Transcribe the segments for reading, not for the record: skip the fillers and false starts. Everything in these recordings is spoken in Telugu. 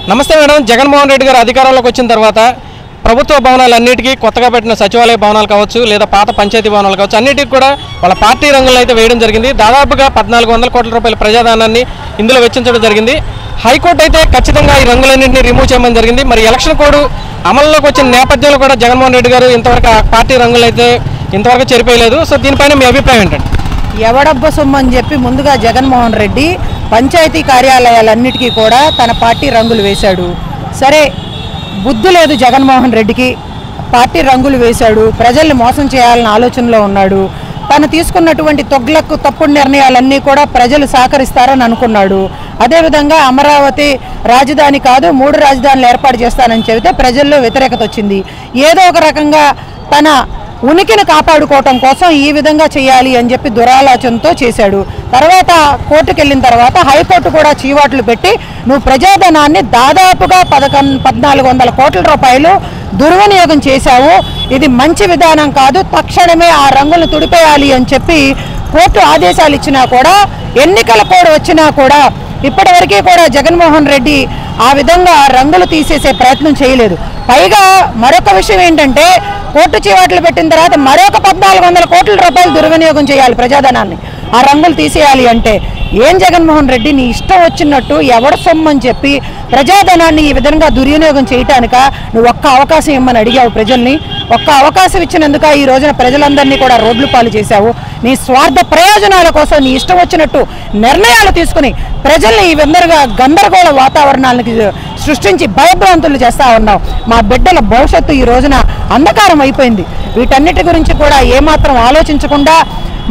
నమస్తే మేడం. జగన్మోహన్ రెడ్డి గారు అధికారంలోకి వచ్చిన తర్వాత ప్రభుత్వ భవనాలన్నిటికీ కొత్తగా పెట్టిన సచివాలయ భవనాలు కావచ్చు, లేదా పాత పంచాయతీ భవనాలు కావచ్చు, అన్నిటికీ కూడా వాళ్ళ పార్టీ రంగులను అయితే వేయడం జరిగింది. దాదాపుగా 1400 కోట్ల రూపాయల ప్రజాధనాన్ని ఇందులో వెచ్చించడం జరిగింది. హైకోర్టు అయితే ఖచ్చితంగా ఈ రంగులన్నింటినీ రిమూవ్ చేయమని జరిగింది. మరి ఎలక్షన్ కోడ్ అమల్లోకి వచ్చిన నేపథ్యంలో కూడా జగన్మోహన్ రెడ్డి గారు ఇంతవరకు ఆ పార్టీ రంగులు అయితే ఇంతవరకు చెరిపేయలేదు. సో దీనిపైన మీ అభిప్రాయం ఏంటంటే? ఎవడబ్బ సొమ్ము అని చెప్పి ముందుగా జగన్మోహన్ రెడ్డి పంచాయతీ కార్యాలయాలన్నిటికీ కూడా తన పార్టీ రంగులు వేశాడు. సరే, బుద్ధి లేదు జగన్మోహన్ రెడ్డికి, పార్టీ రంగులు వేశాడు, ప్రజల్ని మోసం చేయాలన్న ఆలోచనలో ఉన్నాడు. తను తీసుకున్నటువంటి తొగ్లకు తప్పుడు నిర్ణయాలన్నీ కూడా ప్రజలు సహకరిస్తారని అనుకున్నాడు. అదేవిధంగా అమరావతి రాజధాని కాదు 3 రాజధానులు ఏర్పాటు చేస్తానని చెబితే ప్రజల్లో వ్యతిరేకత వచ్చింది. ఏదో ఒక రకంగా తన ఉనికిని కాపాడుకోవటం కోసం ఈ విధంగా చేయాలి అని చెప్పి దురాలోచనతో చేశాడు. తర్వాత కోర్టుకు వెళ్ళిన తర్వాత హైకోర్టు కూడా చీవాట్లు పెట్టి నువ్వు ప్రజాధనాన్ని దాదాపుగా 1400 కోట్ల రూపాయలు దుర్వినియోగం చేశావు, ఇది మంచి విధానం కాదు, తక్షణమే ఆ రంగులను తుడిపేయాలి అని చెప్పి కోర్టు ఆదేశాలు ఇచ్చినా కూడా, ఎన్నికల కోడ్ వచ్చినా కూడా ఇప్పటివరకు కూడా జగన్మోహన్ రెడ్డి ఆ విధంగా రంగులు తీసేసే ప్రయత్నం చేయలేదు. పైగా మరొక విషయం ఏంటంటే, కోర్టు చీవాట్లు పెట్టిన తర్వాత మరొక 1400 కోట్ల రూపాయలు దుర్వినియోగం చేయాలి ప్రజాధనాన్ని, ఆ రంగులు తీసేయాలి అంటే ఏం జగన్మోహన్ రెడ్డి నీ ఇష్టం వచ్చినట్టు ఎవడ సొమ్మని చెప్పి ప్రజాధనాన్ని ఈ విధంగా దుర్వినియోగం చేయటానిక నువ్వు ఒక్క అవకాశం ఇమ్మని అడిగావు ప్రజల్ని? ఒక్క అవకాశం ఇచ్చినందుక ఈ రోజున ప్రజలందరినీ కూడా రోడ్లు పాలు చేశావు. నీ స్వార్థ ప్రయోజనాల కోసం నీ ఇష్టం వచ్చినట్టు నిర్ణయాలు తీసుకుని ప్రజల్ని ఈ విధంగా గందరగోళ వాతావరణానికి సృష్టించి భయభ్రాంతులు చేస్తూ ఉన్నావు. మా బిడ్డల భవిష్యత్తు ఈ రోజున అంధకారం అయిపోయింది. వీటన్నిటి గురించి కూడా ఏమాత్రం ఆలోచించకుండా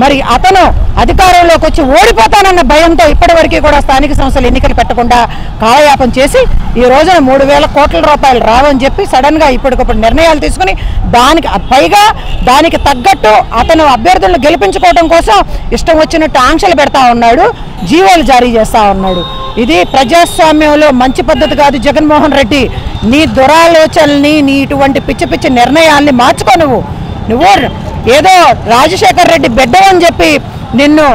మరి అతను అధికారంలోకి వచ్చి ఓడిపోతానన్న భయంతో ఇప్పటివరకు కూడా స్థానిక సంస్థలు ఎన్నికలు పెట్టకుండా కాలయాపన చేసి ఈ రోజున 3000 కోట్ల రూపాయలు రావని చెప్పి సడన్గా ఇప్పటికప్పుడు నిర్ణయాలు తీసుకుని దానికి తగ్గట్టు అతను అభ్యర్థులను గెలిపించుకోవడం కోసం ఇష్టం వచ్చినట్టు ఆంక్షలు పెడతా ఉన్నాడు, జీవోలు జారీ చేస్తూ ఉన్నాడు. ఇది ప్రజాస్వామ్యంలో మంచి పద్ధతి కాదు. జగన్మోహన్ రెడ్డి, నీ దురాలోచనల్ని, నీ ఇటువంటి పిచ్చి పిచ్చి నిర్ణయాల్ని మార్చుకో. నువ్వు ఏదో రాజశేఖర్ రెడ్డి బిడ్డవని చెప్పి నిన్ను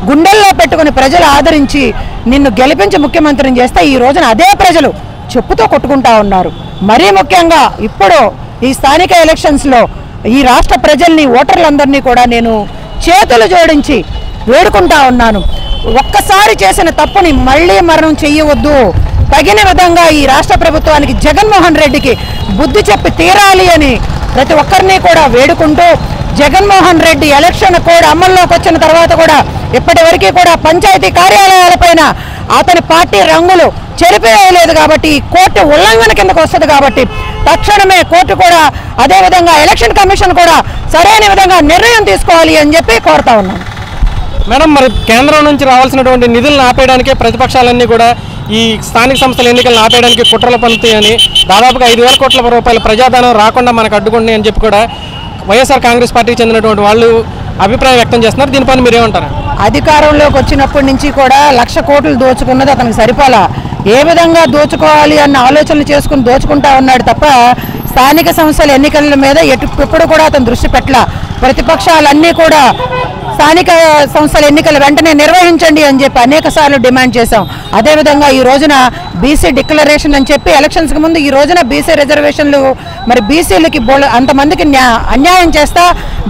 గుండెల్లో పెట్టుకుని ప్రజలు ఆదరించి నిన్ను గెలిపించి ముఖ్యమంత్రిని చేస్తే ఈ రోజున అదే ప్రజలు చెప్పుతో కొట్టుకుంటా ఉన్నారు. మరీ ముఖ్యంగా ఇప్పుడు ఈ స్థానిక ఎలక్షన్స్లో ఈ రాష్ట్ర ప్రజల్ని, ఓటర్లందరినీ కూడా నేను చేతులు జోడించి వేడుకుంటా ఉన్నాను. ఒక్కసారి చేసిన తప్పుని మళ్ళీ మరణం చెయ్యవద్దు. తగిన విధంగా ఈ రాష్ట్ర ప్రభుత్వానికి జగన్మోహన్ రెడ్డికి బుద్ధి చెప్పి తీరాలి అని ప్రతి ఒక్కరిని కూడా వేడుకుంటూ, జగన్మోహన్ రెడ్డి ఎలక్షన్ కోడ్ అమల్లోకి వచ్చిన తర్వాత కూడా ఇప్పటివరకు కూడా పంచాయతీ కార్యాలయాలపైన అతని పార్టీ రంగులు చెరిపివేయలేదు కాబట్టి కోర్టు ఉల్లంఘన కిందకు వస్తుంది. కాబట్టి తక్షణమే కోర్టు కూడా, అదేవిధంగా ఎలక్షన్ కమిషన్ కూడా సరైన విధంగా నిర్ణయం తీసుకోవాలి అని చెప్పి కోరుతా ఉన్నాను. మేడం, మరి కేంద్రం నుంచి రావాల్సినటువంటి నిధులను ఆపేయడానికే ప్రతిపక్షాలన్నీ కూడా ఈ స్థానిక సంస్థల ఎన్నికలను ఆపేయడానికి కుట్రలు పనుతాయని, దాదాపుగా 5000 కోట్ల రూపాయల ప్రజాధనం రాకుండా మనకు అడ్డుకుంటాయి అని చెప్పి కూడా వైఎస్ఆర్ కాంగ్రెస్ పార్టీకి చెందినటువంటి వాళ్ళు అభిప్రాయం వ్యక్తం చేస్తున్నారు. దీనిపైన మీరేమంటారు? అధికారంలోకి వచ్చినప్పటి నుంచి కూడా 1,00,000 కోట్లు దోచుకున్నది అతనికి సరిపోలా. ఏ విధంగా దోచుకోవాలి అన్న ఆలోచనలు చేసుకుని దోచుకుంటా ఉన్నాడు తప్ప స్థానిక సంస్థల ఎన్నికల మీద ఎప్పుడు కూడా అతను దృష్టి పెట్టలా. ప్రతిపక్షాలన్నీ కూడా స్థానిక సంస్థల ఎన్నికలు వెంటనే నిర్వహించండి అని చెప్పి అనేక సార్లు డిమాండ్ చేశాం. అదేవిధంగా ఈ రోజున బీసీ డిక్లరేషన్ అని చెప్పి ఎలక్షన్స్కి ముందు ఈ రోజున బీసీ రిజర్వేషన్లు, మరి బీసీలకి అంతమందికి అన్యాయం చేస్తా,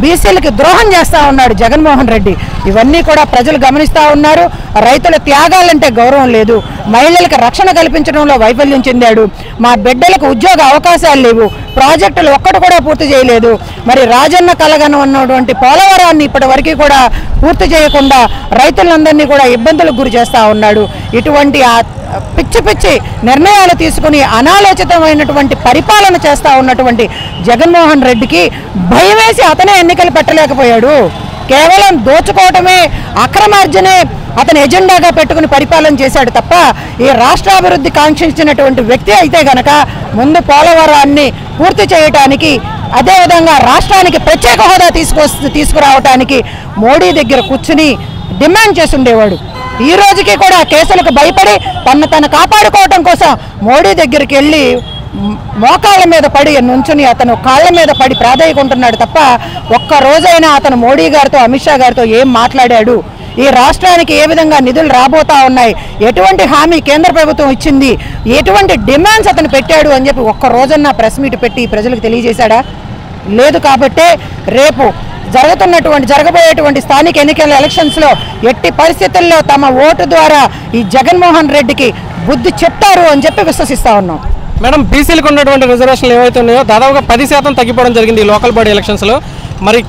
బీసీలకి ద్రోహం చేస్తూ ఉన్నాడు జగన్మోహన్ రెడ్డి. ఇవన్నీ కూడా ప్రజలు గమనిస్తూ ఉన్నారు. రైతుల త్యాగాలంటే గౌరవం లేదు, మహిళలకు రక్షణ కల్పించడంలో వైఫల్యం చెందాడు, మా బిడ్డలకు ఉద్యోగ అవకాశాలు లేవు, ప్రాజెక్టులు ఒక్కటి కూడా పూర్తి చేయలేదు, మరి రాజన్న కలగను ఉన్నటువంటి పోలవరాన్ని ఇప్పటి వరకు కూడా పూర్తి చేయకుండా రైతులందరినీ కూడా ఇబ్బందులకు గురి చేస్తూ ఉన్నాడు. ఇటువంటి పిచ్చి పిచ్చి నిర్ణయాలు తీసుకుని అనాలోచితమైనటువంటి పరిపాలన చేస్తూ ఉన్నటువంటి జగన్మోహన్ రెడ్డికి భయమేసి అతనే ఎన్నికలు పెట్టలేకపోయాడు. కేవలం దోచుకోవటమే, అక్రమార్జనే అతని ఎజెండాగా పెట్టుకుని పరిపాలన చేశాడు తప్ప ఈ రాష్ట్రాభివృద్ధి కాంక్షించినటువంటి వ్యక్తి అయితే గనక ముందు పోలవరాన్ని పూర్తి చేయటానికి, అదేవిధంగా రాష్ట్రానికి ప్రత్యేక హోదా తీసుకురావటానికి మోడీ దగ్గర కూర్చుని డిమాండ్ చేసి ఉండేవాడు. ఈ రోజుకి కూడా కేసులకు భయపడి తను కాపాడుకోవటం కోసం మోడీ దగ్గరికి వెళ్ళి మోకాళ్ళ మీద పడి నుంచుని అతను కాళ్ళ మీద పడి ప్రాధాయకుంటున్నాడు తప్ప ఒక్క రోజైనా అతను మోడీ గారితో, అమిత్ షా గారితో ఏం మాట్లాడాడు, ఈ రాష్ట్రానికి ఏ విధంగా నిధులు రాబోతా ఉన్నాయి, ఎటువంటి హామీ కేంద్ర ప్రభుత్వం ఇచ్చింది, ఎటువంటి డిమాండ్స్ అతను పెట్టాడు అని చెప్పి ఒక్క రోజన్నా ప్రెస్ మీట్ పెట్టి ప్రజలకు తెలియజేశాడా? లేదు. కాబట్టే రేపు జరగబోయేటువంటి స్థానిక ఎన్నికల ఎలక్షన్స్లో ఎట్టి పరిస్థితుల్లో తమ ఓటు ద్వారా ఈ జగన్మోహన్ రెడ్డికి బుద్ధి చెప్తారు అని చెప్పి విశ్వసిస్తా ఉన్నాం. మేడం, బీసీలకు ఉన్నటువంటి రిజర్వేషన్లు ఏవైతే ఉన్నాయో దాదాపుగా 10% తగ్గిపోవడం జరిగింది ఈ లోకల్ బాడీ ఎలక్షన్స్లో. మరి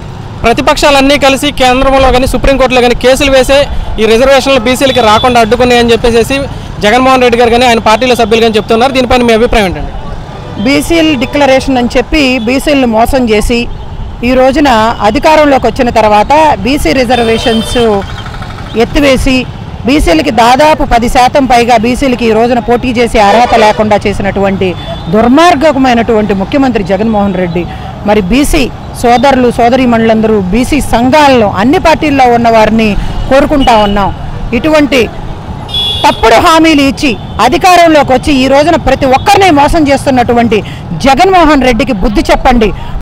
ప్రతిపక్షాలన్నీ కలిసి కేంద్రంలో కానీ సుప్రీంకోర్టులో కానీ కేసులు వేసే ఈ రిజర్వేషన్లు బీసీలకి రాకుండా అడ్డుకున్నాయని చెప్పేసి జగన్మోహన్ రెడ్డి గారు కానీ ఆయన పార్టీల సభ్యులు కానీ చెప్తున్నారు. దీనిపైన మీ అభిప్రాయం ఏంటండి? బీసీల డిక్లరేషన్ అని చెప్పి బీసీలను మోసం చేసి ఈ రోజున అధికారంలోకి వచ్చిన తర్వాత బీసీ రిజర్వేషన్స్ ఎత్తివేసి బీసీలకి దాదాపు 10% పైగా బీసీలకి ఈ రోజున పోటీ చేసే అర్హత లేకుండా చేసినటువంటి దుర్మార్గకమైనటువంటి ముఖ్యమంత్రి జగన్మోహన్ రెడ్డి. మరి బీసీ సోదరులు సోదరీమణులందరూ బీసీ సంఘాలను అన్ని పార్టీల్లో ఉన్న వారిని కోరుకుంటా ఉన్నాం, ఇటువంటి తప్పుడు హామీలు ఇచ్చి అధికారంలోకి వచ్చి ఈ రోజున ప్రతి ఒక్కరిని మోసం చేస్తున్నటువంటి జగన్మోహన్ రెడ్డికి బుద్ధి చెప్పండి.